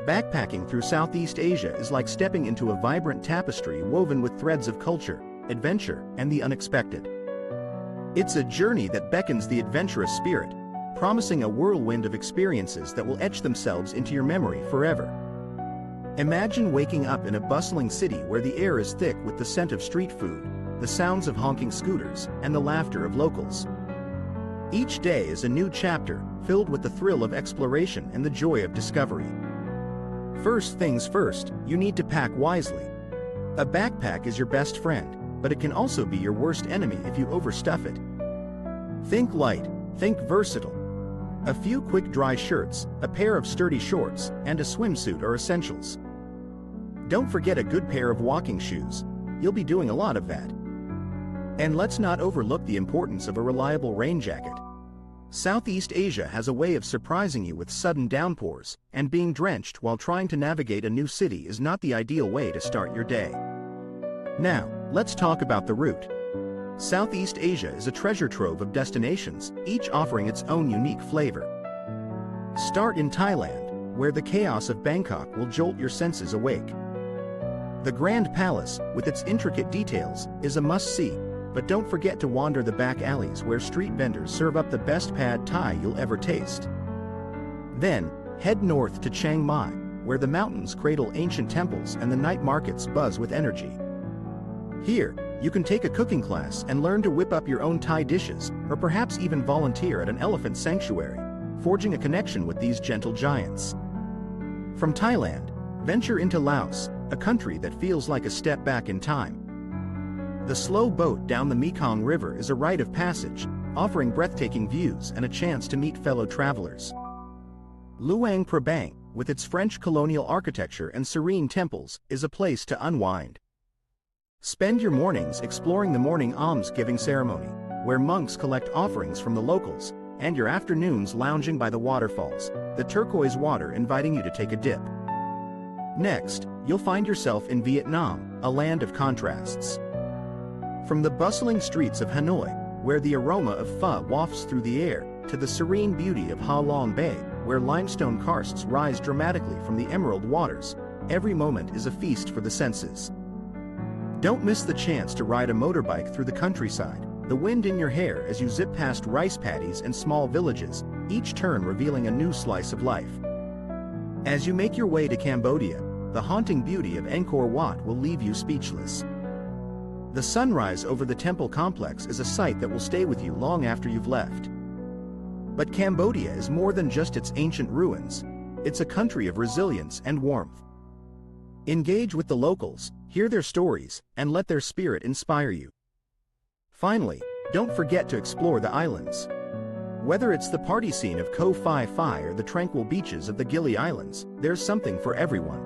Backpacking through Southeast Asia is like stepping into a vibrant tapestry woven with threads of culture, adventure, and the unexpected. It's a journey that beckons the adventurous spirit, promising a whirlwind of experiences that will etch themselves into your memory forever. Imagine waking up in a bustling city where the air is thick with the scent of street food, the sounds of honking scooters, and the laughter of locals. Each day is a new chapter, filled with the thrill of exploration and the joy of discovery. First things first, you need to pack wisely. A backpack is your best friend, but it can also be your worst enemy if you overstuff it. Think light, think versatile. A few quick dry shirts, a pair of sturdy shorts, and a swimsuit are essentials. Don't forget a good pair of walking shoes. You'll be doing a lot of that. And let's not overlook the importance of a reliable rain jacket. Southeast Asia has a way of surprising you with sudden downpours, and being drenched while trying to navigate a new city is not the ideal way to start your day. Now, let's talk about the route. Southeast Asia is a treasure trove of destinations, each offering its own unique flavor. Start in Thailand, where the chaos of Bangkok will jolt your senses awake. The Grand Palace, with its intricate details, is a must-see, but don't forget to wander the back alleys where street vendors serve up the best pad Thai you'll ever taste. Then, head north to Chiang Mai, where the mountains cradle ancient temples and the night markets buzz with energy. Here, you can take a cooking class and learn to whip up your own Thai dishes, or perhaps even volunteer at an elephant sanctuary, forging a connection with these gentle giants. From Thailand, venture into Laos, a country that feels like a step back in time. The slow boat down the Mekong River is a rite of passage, offering breathtaking views and a chance to meet fellow travelers. Luang Prabang, with its French colonial architecture and serene temples, is a place to unwind. Spend your mornings exploring the morning alms-giving ceremony, where monks collect offerings from the locals, and your afternoons lounging by the waterfalls, the turquoise water inviting you to take a dip. Next, you'll find yourself in Vietnam, a land of contrasts. From the bustling streets of Hanoi, where the aroma of pho wafts through the air, to the serene beauty of Ha Long Bay, where limestone karsts rise dramatically from the emerald waters, every moment is a feast for the senses. Don't miss the chance to ride a motorbike through the countryside, the wind in your hair as you zip past rice paddies and small villages, each turn revealing a new slice of life. As you make your way to Cambodia, the haunting beauty of Angkor Wat will leave you speechless. The sunrise over the temple complex is a sight that will stay with you long after you've left. But Cambodia is more than just its ancient ruins. It's a country of resilience and warmth. Engage with the locals, hear their stories, and let their spirit inspire you. Finally, don't forget to explore the islands. Whether it's the party scene of Koh Phi Phi or the tranquil beaches of the Gili Islands, there's something for everyone.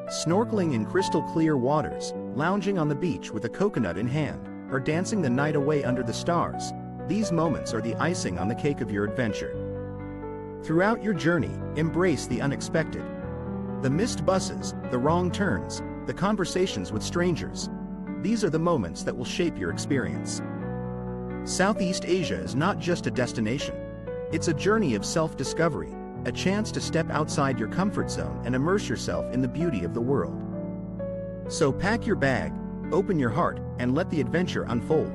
Snorkeling in crystal clear waters, lounging on the beach with a coconut in hand, or dancing the night away under the stars, these moments are the icing on the cake of your adventure. Throughout your journey, embrace the unexpected. The missed buses, the wrong turns, the conversations with strangers. These are the moments that will shape your experience. Southeast Asia is not just a destination. It's a journey of self-discovery, a chance to step outside your comfort zone and immerse yourself in the beauty of the world. So pack your bag, open your heart, and let the adventure unfold.